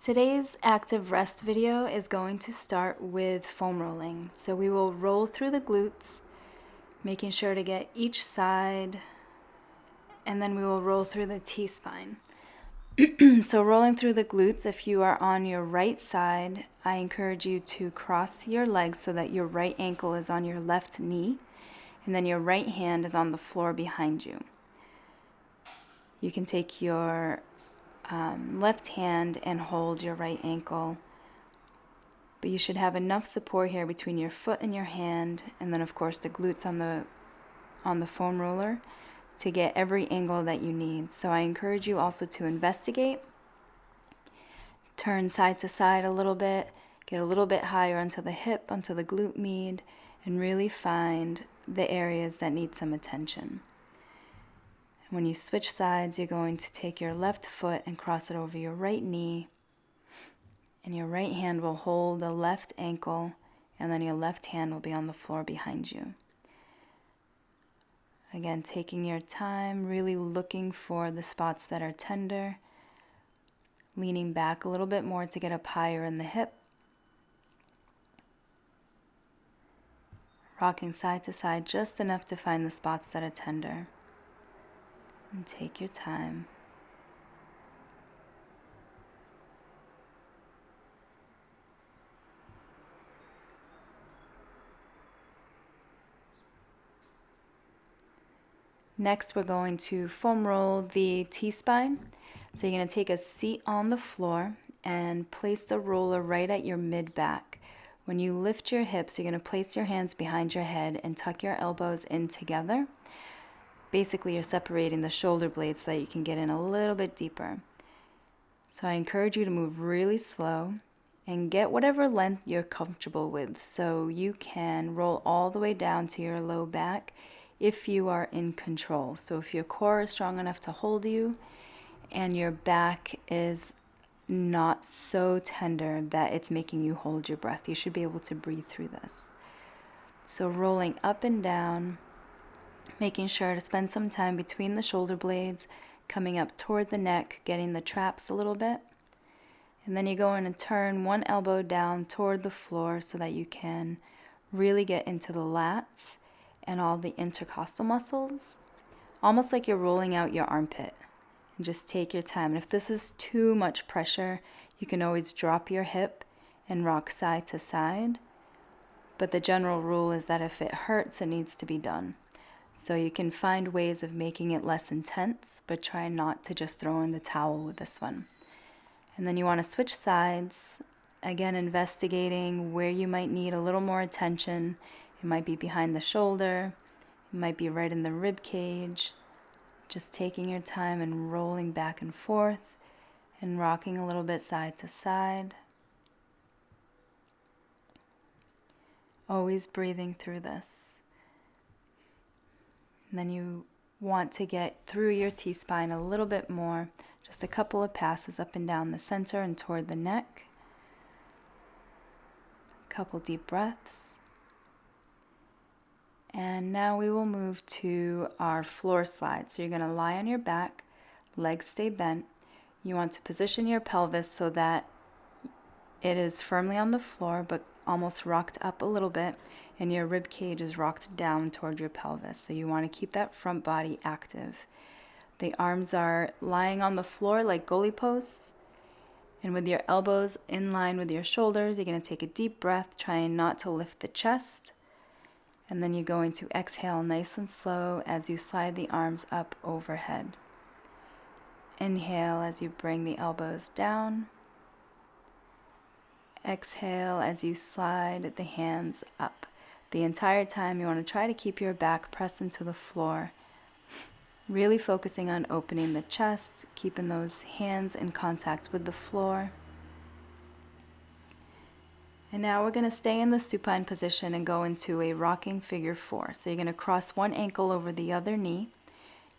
Today's active rest video is going to start with foam rolling. So we will roll through the glutes, making sure to get each side, and then we will roll through the T-spine. So rolling through the glutes, if you are on your right side, I encourage you to cross your legs so that your right ankle is on your left knee, and then your right hand is on the floor behind you. You can take your left hand and hold your right ankle, but you should have enough support here between your foot and your hand, and then of course the glutes on the foam roller to get every angle that you need. So I encourage you also to investigate, turn side to side a little bit, get a little bit higher onto the hip, onto the glute med, and really find the areas that need some attention. When you switch sides, you're going to take your left foot and cross it over your right knee, and your right hand will hold the left ankle, and then your left hand will be on the floor behind you. Again, taking your time, really looking for the spots that are tender, leaning back a little bit more to get up higher in the hip, rocking side to side just enough to find the spots that are tender. And take your time. Next, we're going to foam roll the T-spine. So you're going to take a seat on the floor and place the roller right at your mid-back. When you lift your hips, you're going to place your hands behind your head and tuck your elbows in together. Basically, you're separating the shoulder blades so that you can get in a little bit deeper. So I encourage you to move really slow and get whatever length you're comfortable with. So you can roll all the way down to your low back if you are in control. So if your core is strong enough to hold you and your back is not so tender that it's making you hold your breath, you should be able to breathe through this. So rolling up and down, making sure to spend some time between the shoulder blades, coming up toward the neck, getting the traps a little bit. And then you go in and turn one elbow down toward the floor so that you can really get into the lats and all the intercostal muscles, almost like you're rolling out your armpit. And just take your time. And if this is too much pressure, you can always drop your hip and rock side to side. But the general rule is that if it hurts, it needs to be done. So you can find ways of making it less intense, but try not to just throw in the towel with this one. And then you want to switch sides, again investigating where you might need a little more attention. It might be behind the shoulder, it might be right in the rib cage. Just taking your time and rolling back and forth and rocking a little bit side to side. Always breathing through this. And then you want to get through your T-spine a little bit more, just a couple of passes up and down the center and toward the neck. A couple deep breaths. And now we will move to our floor slide. So you're going to lie on your back, legs stay bent. You want to position your pelvis so that it is firmly on the floor but almost rocked up a little bit, and your rib cage is rocked down toward your pelvis. So you want to keep that front body active. The arms are lying on the floor like goalie posts, and with your elbows in line with your shoulders, you're going to take a deep breath, trying not to lift the chest. And then you're going to exhale nice and slow as you slide the arms up overhead. Inhale as you bring the elbows down. Exhale as you slide the hands up. The entire time you want to try to keep your back pressed into the floor, really focusing on opening the chest, keeping those hands in contact with the floor. And now we're going to stay in the supine position and go into a rocking figure 4. So you're going to cross one ankle over the other knee.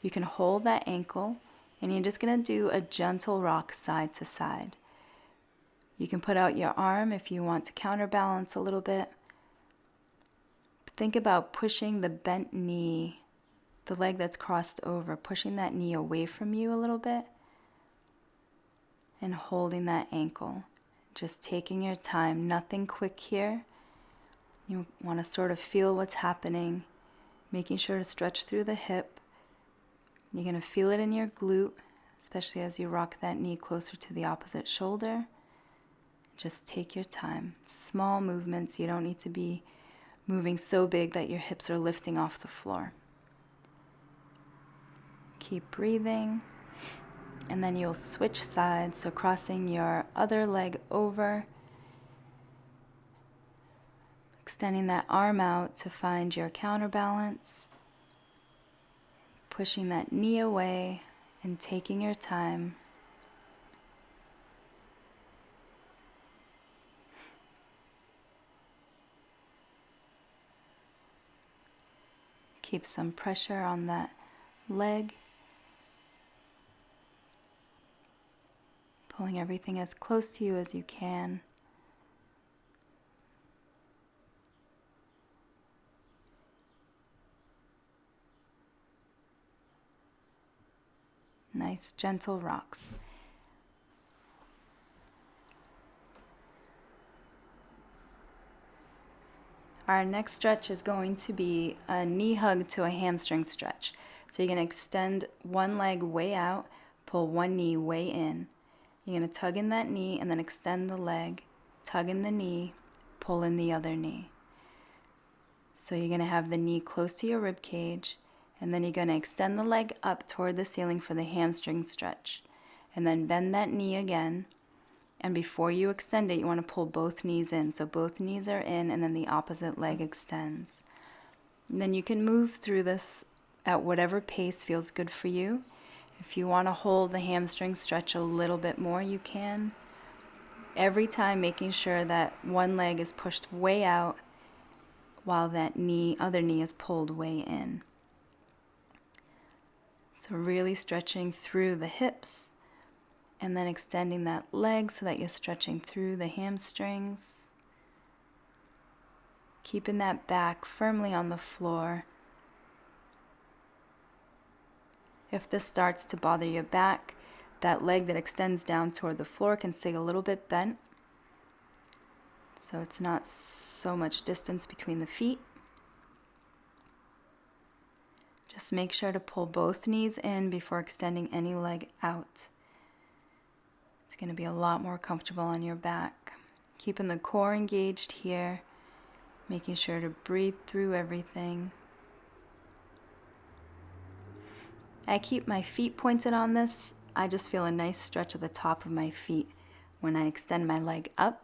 You can hold that ankle, and you're just going to do a gentle rock side to side. You can put out your arm if you want to counterbalance a little bit. Think about pushing the bent knee, the leg that's crossed over, pushing that knee away from you a little bit. and holding that ankle. Just taking your time, nothing quick here. You want to sort of feel what's happening, making sure to stretch through the hip. You're going to feel it in your glute, especially as you rock that knee closer to the opposite shoulder. Just take your time. Small movements. You don't need to be moving so big that your hips are lifting off the floor. Keep breathing. And then you'll switch sides, so crossing your other leg over, extending that arm out to find your counterbalance, pushing that knee away and taking your time. Keep some pressure on that leg. Pulling everything as close to you as you can. Nice, gentle rocks. Our next stretch is going to be a knee hug to a hamstring stretch. So you're going to extend one leg way out, pull one knee way in. You're going to tug in that knee and then extend the leg, tug in the knee, pull in the other knee. So you're going to have the knee close to your rib cage, and then you're going to extend the leg up toward the ceiling for the hamstring stretch. And then bend that knee again. And before you extend it, you want to pull both knees in. So both knees are in, and then the opposite leg extends. And then you can move through this at whatever pace feels good for you. If you want to hold the hamstring stretch a little bit more, you can. Every time making sure that one leg is pushed way out while that other knee is pulled way in. So really stretching through the hips and then extending that leg so that you're stretching through the hamstrings. Keeping that back firmly on the floor. If this starts to bother your back, that leg that extends down toward the floor can stay a little bit bent, so it's not so much distance between the feet. Just make sure to pull both knees in before extending any leg out. It's going to be a lot more comfortable on your back. Keeping the core engaged here, making sure to breathe through everything. I keep my feet pointed on this. I just feel a nice stretch at the top of my feet when I extend my leg up.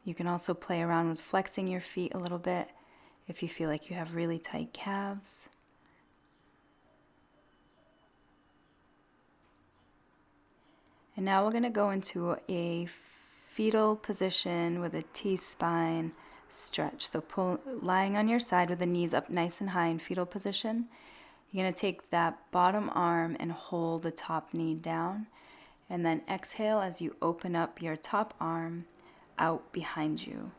You can also play around with flexing your feet a little bit if you feel like you have really tight calves. And now we're going to go into a fetal position with a T-spine stretch. So lying on your side with the knees up nice and high in fetal position. You're going to take that bottom arm and hold the top knee down. And then exhale as you open up your top arm out behind you.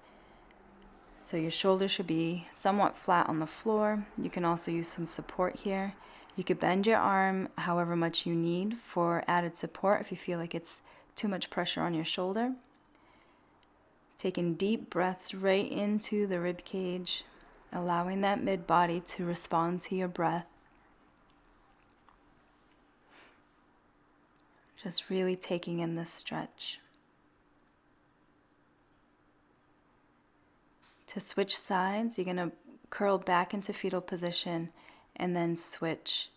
So your shoulders should be somewhat flat on the floor. You can also use some support here. You could bend your arm however much you need for added support if you feel like it's too much pressure on your shoulder. Taking deep breaths right into the rib cage, allowing that mid-body to respond to your breath. Just really taking in this stretch. To switch sides, you're going to curl back into fetal position and then switch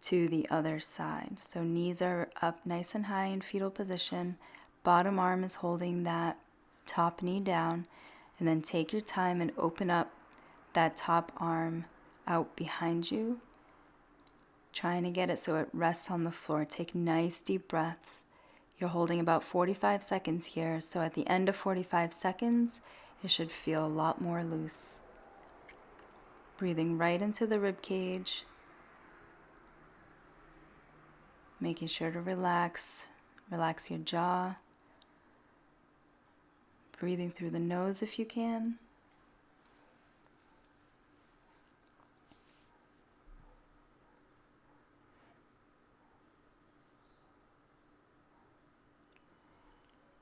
to the other side. So knees are up nice and high in fetal position. Bottom arm is holding that top knee down. And then take your time and open up that top arm out behind you. Trying to get it so it rests on the floor. Take nice deep breaths. You're holding about 45 seconds here. So at the end of 45 seconds, it should feel a lot more loose. Breathing right into the rib cage. Making sure to relax your jaw. Breathing through the nose if you can.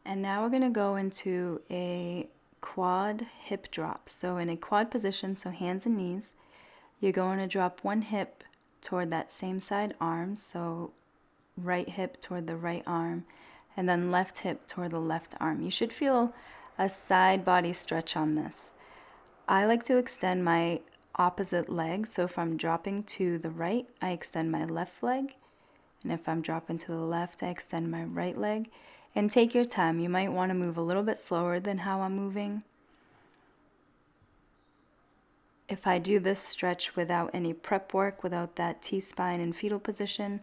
And now we're going to go into a quad hip drop. So in a quad position, so hands and knees, you're going to drop one hip toward that same side arm, so right hip toward the right arm, and then left hip toward the left arm. You should feel a side body stretch on this. I like to extend my opposite leg, so if I'm dropping to the right, I extend my left leg, and if I'm dropping to the left, I extend my right leg. And take your time. You might want to move a little bit slower than how I'm moving. If I do this stretch without any prep work, without that T-spine and fetal position,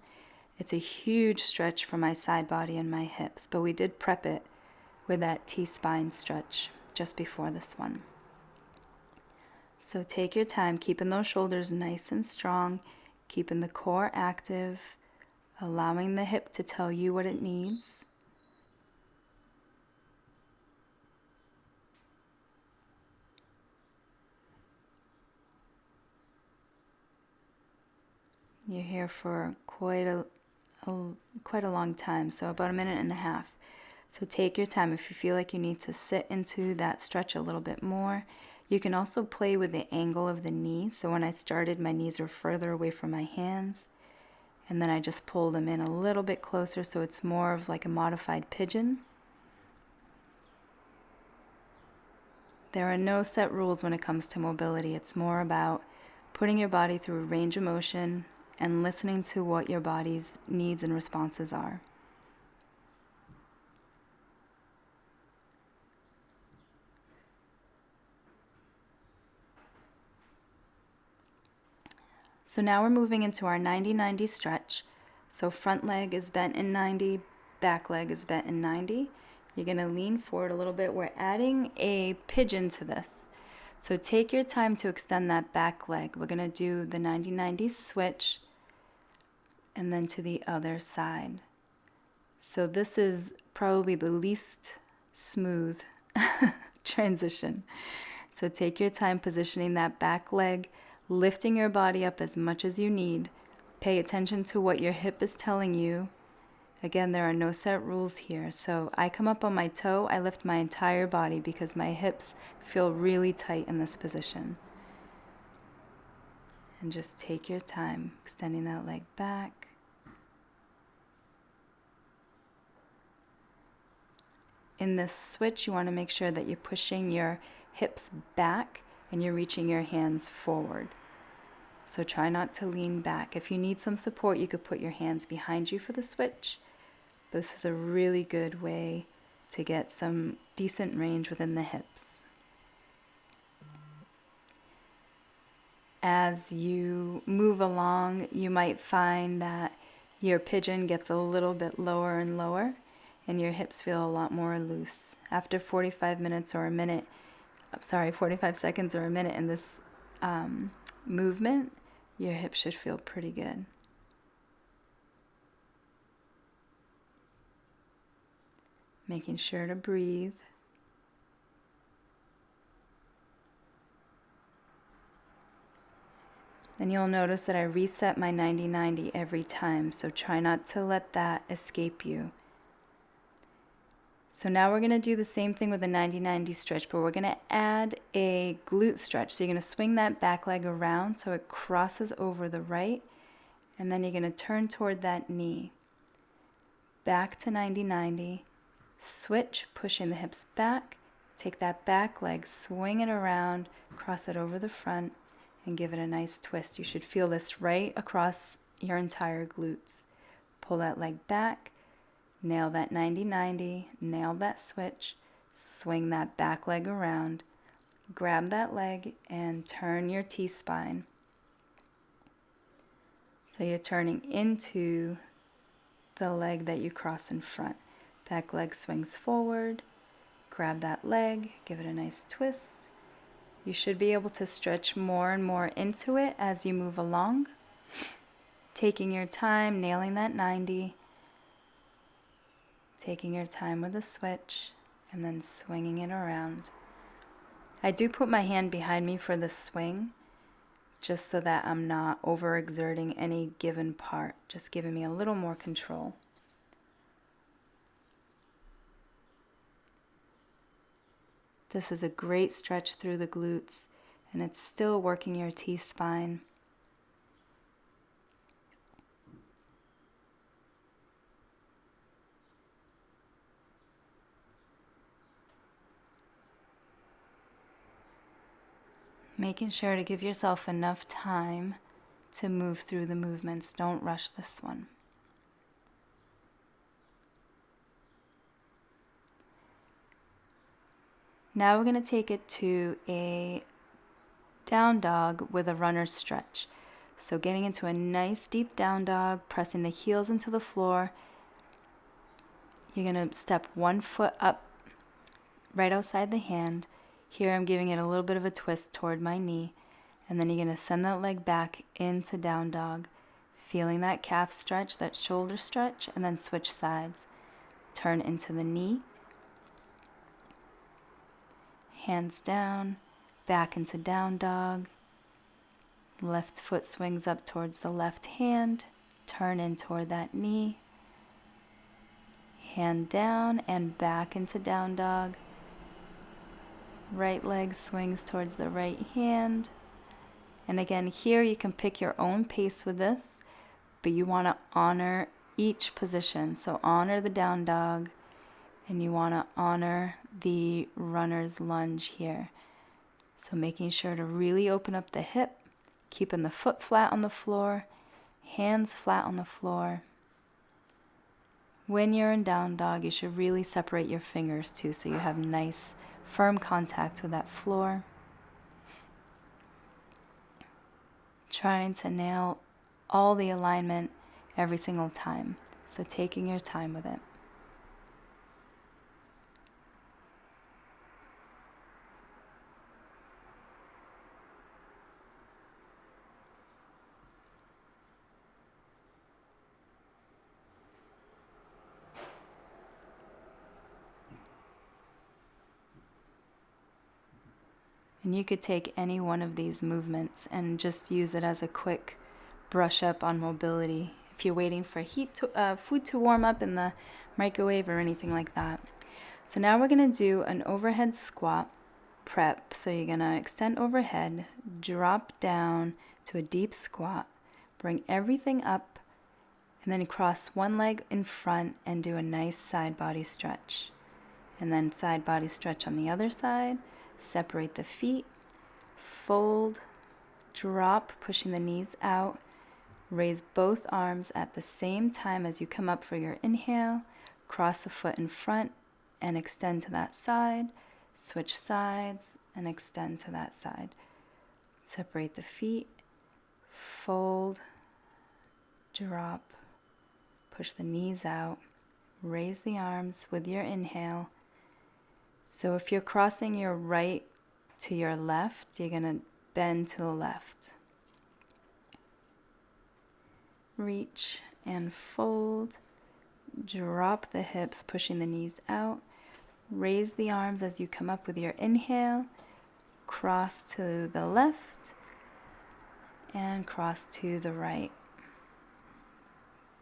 it's a huge stretch for my side body and my hips. But we did prep it with that T-spine stretch just before this one. So take your time, keeping those shoulders nice and strong, keeping the core active, allowing the hip to tell you what it needs. You're here for quite a long time, so about a minute and a half. So take your time. If you feel like you need to sit into that stretch a little bit more, you can also play with the angle of the knee. So when I started, my knees were further away from my hands, and then I just pulled them in a little bit closer, so it's more of like a modified pigeon. There are no set rules when it comes to mobility. It's more about putting your body through a range of motion and listening to what your body's needs and responses are. So now we're moving into our 90-90 stretch. So front leg is bent in 90, back leg is bent in 90. You're going to lean forward a little bit. We're adding a pigeon to this. So take your time to extend that back leg. We're going to do the 90-90 switch and then to the other side. So this is probably the least smooth transition. So take your time positioning that back leg, lifting your body up as much as you need. Pay attention to what your hip is telling you. Again, there are no set rules here. So I come up on my toe, I lift my entire body because my hips feel really tight in this position. And just take your time extending that leg back. In this switch, you want to make sure that you're pushing your hips back and you're reaching your hands forward. So try not to lean back. If you need some support, you could put your hands behind you for the switch. This is a really good way to get some decent range within the hips. As you move along, you might find that your pigeon gets a little bit lower and lower, and your hips feel a lot more loose. After 45 seconds or a minute in this movement, your hips should feel pretty good. Making sure to breathe. Then you'll notice that I reset my 90-90 every time, so try not to let that escape you. So now we're going to do the same thing with the 90-90 stretch, but we're going to add a glute stretch. So you're going to swing that back leg around so it crosses over the right, and then you're going to turn toward that knee. Back to 90-90, switch, pushing the hips back, take that back leg, swing it around, cross it over the front, and give it a nice twist. You should feel this right across your entire glutes. Pull that leg back, nail that 90-90, nail that switch, swing that back leg around, grab that leg, and turn your T-spine. So you're turning into the leg that you cross in front. Back leg swings forward, grab that leg, give it a nice twist. You should be able to stretch more and more into it as you move along. Taking your time, nailing that 90, taking your time with the switch, and then swinging it around. I do put my hand behind me for the swing, just so that I'm not overexerting any given part, just giving me a little more control. This is a great stretch through the glutes, and it's still working your T-spine. Making sure to give yourself enough time to move through the movements. Don't rush this one. Now we're going to take it to a down dog with a runner's stretch. So getting into a nice deep down dog, pressing the heels into the floor. You're going to step one foot up right outside the hand. Here I'm giving it a little bit of a twist toward my knee. And then you're going to send that leg back into down dog. Feeling that calf stretch, that shoulder stretch, and then switch sides. Turn into the knee. Hands down, back into down dog. Left foot swings up towards the left hand. Turn in toward that knee. Hand down and back into down dog. Right leg swings towards the right hand. And again, here you can pick your own pace with this, but you want to honor each position. So honor the down dog, and you want to honor the runner's lunge here. So making sure to really open up the hip, keeping the foot flat on the floor, hands flat on the floor. When you're in down dog, you should really separate your fingers too, so you have nice, firm contact with that floor. Trying to nail all the alignment every single time. So taking your time with it. And you could take any one of these movements and just use it as a quick brush up on mobility if you're waiting for food to warm up in the microwave or anything like that. So now we're going to do an overhead squat prep. So you're going to extend overhead, drop down to a deep squat, bring everything up, and then cross one leg in front and do a nice side body stretch. And then side body stretch on the other side. Separate the feet, fold, drop, pushing the knees out. Raise both arms at the same time as you come up for your inhale. Cross a foot in front and extend to that side. Switch sides and extend to that side. Separate the feet, fold, drop, push the knees out. Raise the arms with your inhale. So if you're crossing your right to your left, you're going to bend to the left. Reach and fold. Drop the hips, pushing the knees out. Raise the arms as you come up with your inhale. Cross to the left and cross to the right.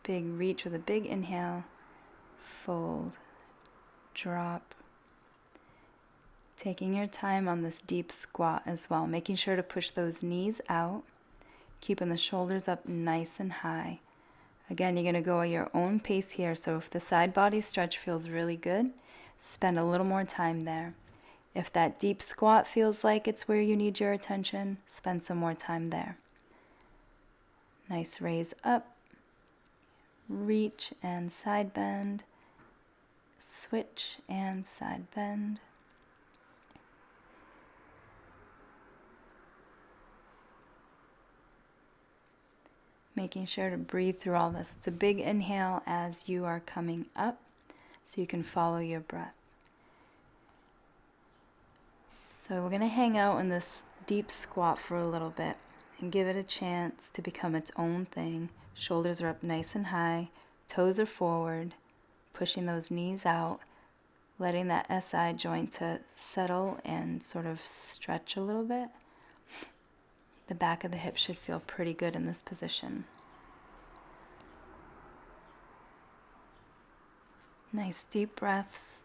Big reach with a big inhale. Fold. Drop. Taking your time on this deep squat as well, making sure to push those knees out, keeping the shoulders up nice and high. Again, you're going to go at your own pace here, so if the side body stretch feels really good, spend a little more time there. If that deep squat feels like it's where you need your attention, spend some more time there. Nice raise up, reach and side bend, switch and side bend. Making sure to breathe through all this. It's a big inhale as you are coming up, so you can follow your breath. So we're going to hang out in this deep squat for a little bit and give it a chance to become its own thing. Shoulders are up nice and high, toes are forward, pushing those knees out, letting that SI joint to settle and sort of stretch a little bit. The back of the hip should feel pretty good in this position. Nice deep breaths.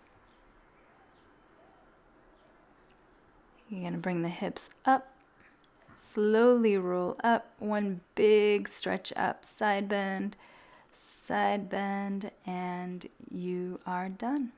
You're going to bring the hips up, slowly roll up, one big stretch up, side bend, and you are done.